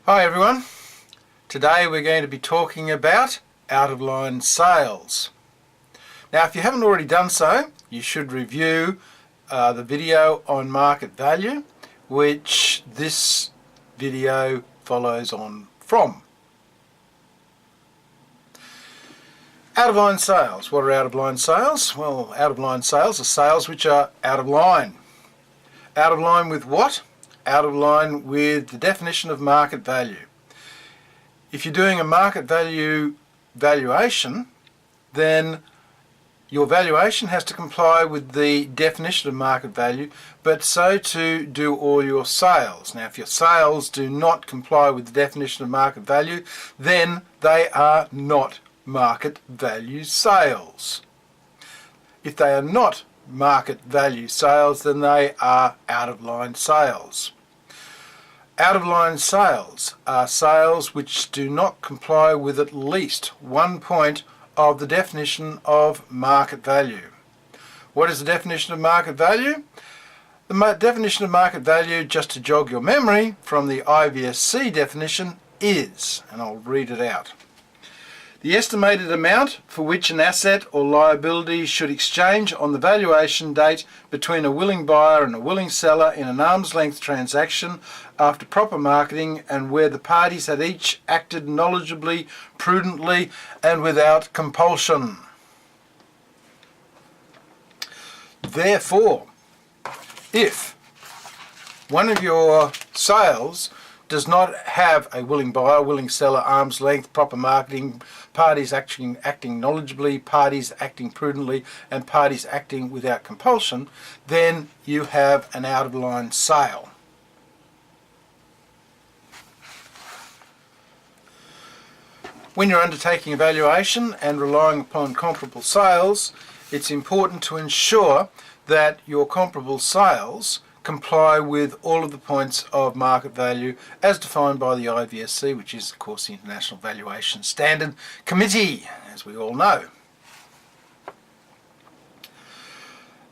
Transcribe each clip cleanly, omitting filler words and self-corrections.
Hi everyone, today we're going to be talking about out-of-line sales. Now if you haven't already done so, you should review the video on market value, which this video follows on from. Out-of-line sales. What are out-of-line sales? Well, out-of-line sales are sales which are out of line. Out of line with what? Out of line with the definition of market value. If you're doing a market value valuation, then your valuation has to comply with the definition of market value, but so too do all your sales. Now if your sales do not comply with the definition of market value, then they are not market value sales. If they are not market value sales, then they are out of line sales. Out of line sales are sales which do not comply with at least one point of the definition of market value. What is the definition of market value? The definition of market value, just to jog your memory from the IVSC definition, is, and I'll read it out, the estimated amount for which an asset or liability should exchange on the valuation date between a willing buyer and a willing seller in an arm's length transaction after proper marketing and where the parties had each acted knowledgeably, prudently and without compulsion. Therefore, if one of your sales does not have a willing buyer, willing seller, arm's length, proper marketing, parties acting knowledgeably, parties acting prudently, and parties acting without compulsion, then you have an out-of-line sale. When you're undertaking a valuation and relying upon comparable sales, it's important to ensure that your comparable sales comply with all of the points of market value as defined by the IVSC, which is of course the International Valuation Standard Committee, as we all know.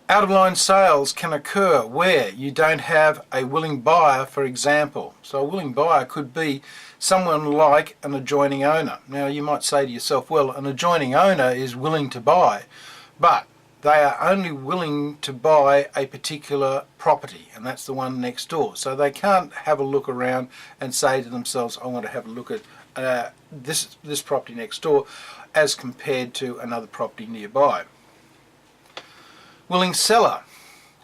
Out-of-line sales can occur where you don't have a willing buyer, for example. So a willing buyer could be someone like an adjoining owner. Now you might say to yourself, well, an adjoining owner is willing to buy, but they are only willing to buy a particular property, and that's the one next door. So they can't have a look around and say to themselves, I want to have a look at this property next door as compared to another property nearby. Willing seller.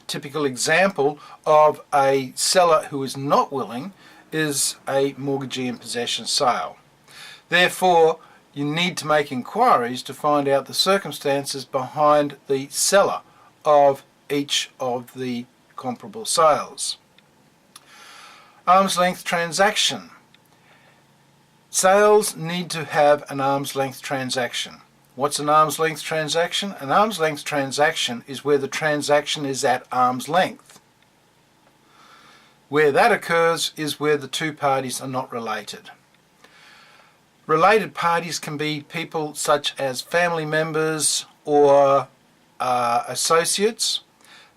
Typical example of a seller who is not willing is a mortgagee in possession sale. Therefore, you need to make inquiries to find out the circumstances behind the seller of each of the comparable sales. Arm's length transaction. Sales need to have an arm's length transaction. What's an arm's length transaction? An arm's length transaction is where the transaction is at arm's length. Where that occurs is where the two parties are not related. Related parties can be people such as family members or associates.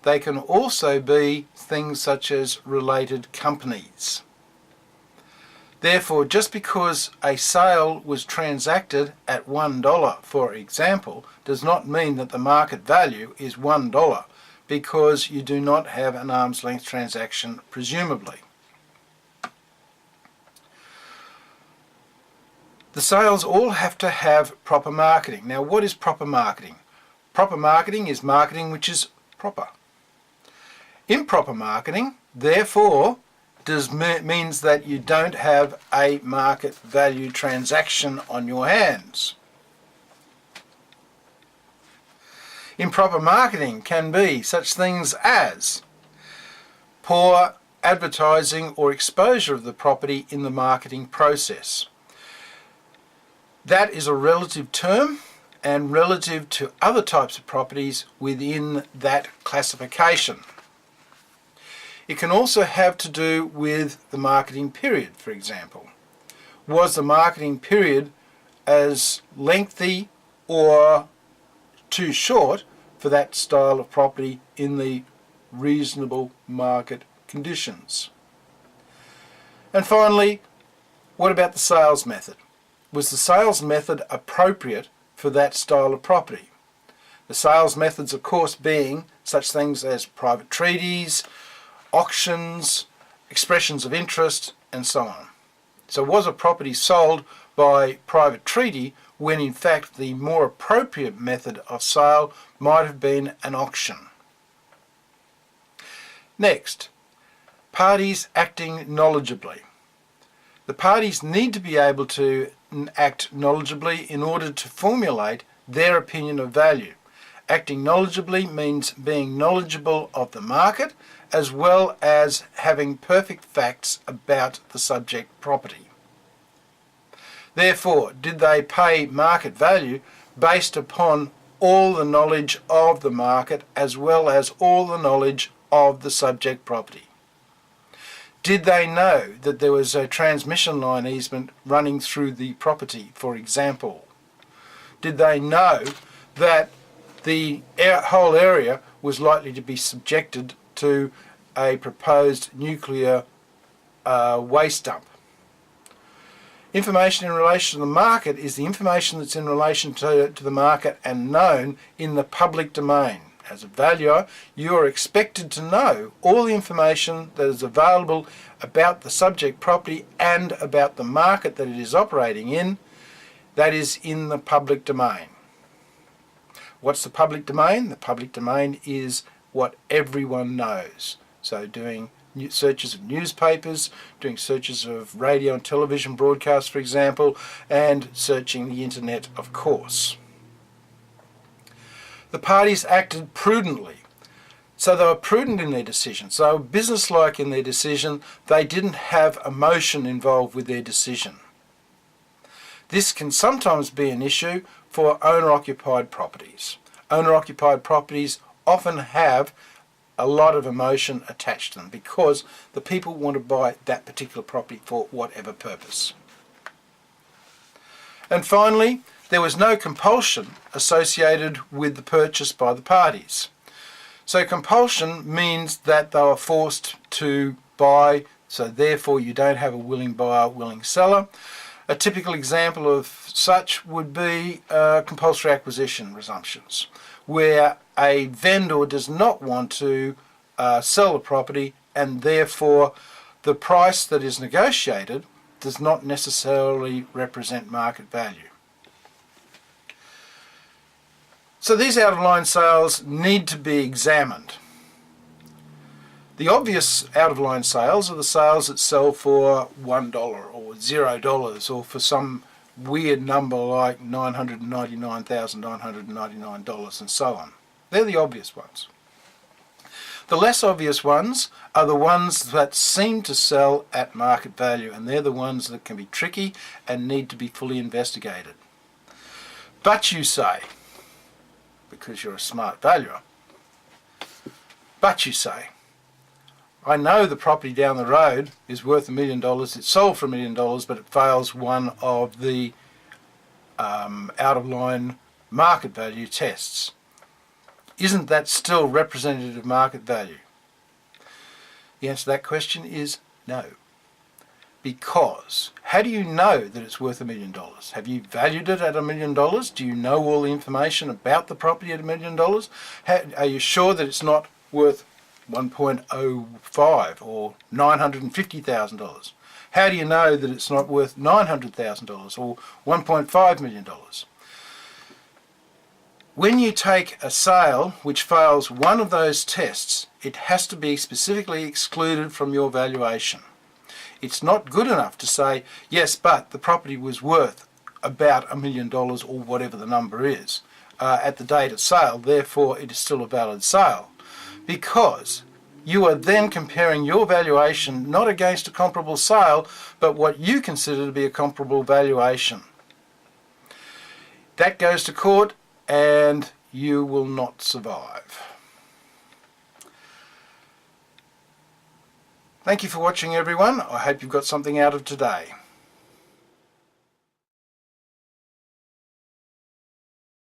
They can also be things such as related companies. Therefore, just because a sale was transacted at $1, for example, does not mean that the market value is $1, because you do not have an arm's length transaction, presumably. The sales all have to have proper marketing. Now, what is proper marketing? Proper marketing is marketing which is proper. Improper marketing, therefore, means that you don't have a market value transaction on your hands. Improper marketing can be such things as poor advertising or exposure of the property in the marketing process. That is a relative term and relative to other types of properties within that classification. It can also have to do with the marketing period, for example. Was the marketing period as lengthy or too short for that style of property in the reasonable market conditions? And finally, What about the sales method? Was the sales method appropriate for that style of property? The sales methods, of course, being such things as private treaties, auctions, expressions of interest, and so on. So was a property sold by private treaty when in fact the more appropriate method of sale might have been an auction? Next, parties acting knowledgeably. The parties need to be able to act knowledgeably in order to formulate their opinion of value. Acting knowledgeably means being knowledgeable of the market as well as having perfect facts about the subject property. Therefore, did they pay market value based upon all the knowledge of the market as well as all the knowledge of the subject property? Did they know that there was a transmission line easement running through the property, for example? Did they know that the whole area was likely to be subjected to a proposed nuclear waste dump? Information in relation to the market is the information that's in relation to the market and known in the public domain. As a valuer, you are expected to know all the information that is available about the subject property and about the market that it is operating in, that is in the public domain. What's the public domain? The public domain is what everyone knows. So doing searches of newspapers, doing searches of radio and television broadcasts, for example, and searching the internet, of course. The parties acted prudently. So they were prudent in their decisions. They were businesslike in their decision. They didn't have emotion involved with their decision. This can sometimes be an issue for owner-occupied properties. Owner-occupied properties often have a lot of emotion attached to them because the people want to buy that particular property for whatever purpose. And finally, there was no compulsion associated with the purchase by the parties. So compulsion means that they were forced to buy, so therefore you don't have a willing buyer, willing seller. A typical example of such would be compulsory acquisition resumptions, where a vendor does not want to sell the property and therefore the price that is negotiated does not necessarily represent market value. So these out-of-line sales need to be examined. The obvious out-of-line sales are the sales that sell for $1 or $0 or for some weird number like $999,999 and so on. They're the obvious ones. The less obvious ones are the ones that seem to sell at market value, and they're the ones that can be tricky and need to be fully investigated. But you say, because you're a smart valuer, but you say, I know the property down the road is worth $1 million, it's sold for $1 million, but it fails one of the out-of-line market value tests. Isn't that still representative of market value? The answer to that question is no. Because how do you know that it's worth $1 million? Have you valued it at $1 million? Do you know all the information about the property at $1 million? Are you sure that it's not worth 1.05 or $950,000? How do you know that it's not worth $900,000 or $1.5 million? When you take a sale which fails one of those tests, it has to be specifically excluded from your valuation. It's not good enough to say, yes, but the property was worth about $1 million or whatever the number is at the date of sale, therefore it is still a valid sale. Because you are then comparing your valuation not against a comparable sale, but what you consider to be a comparable valuation. That goes to court and you will not survive. Thank you for watching, everyone. I hope you've got something out of today.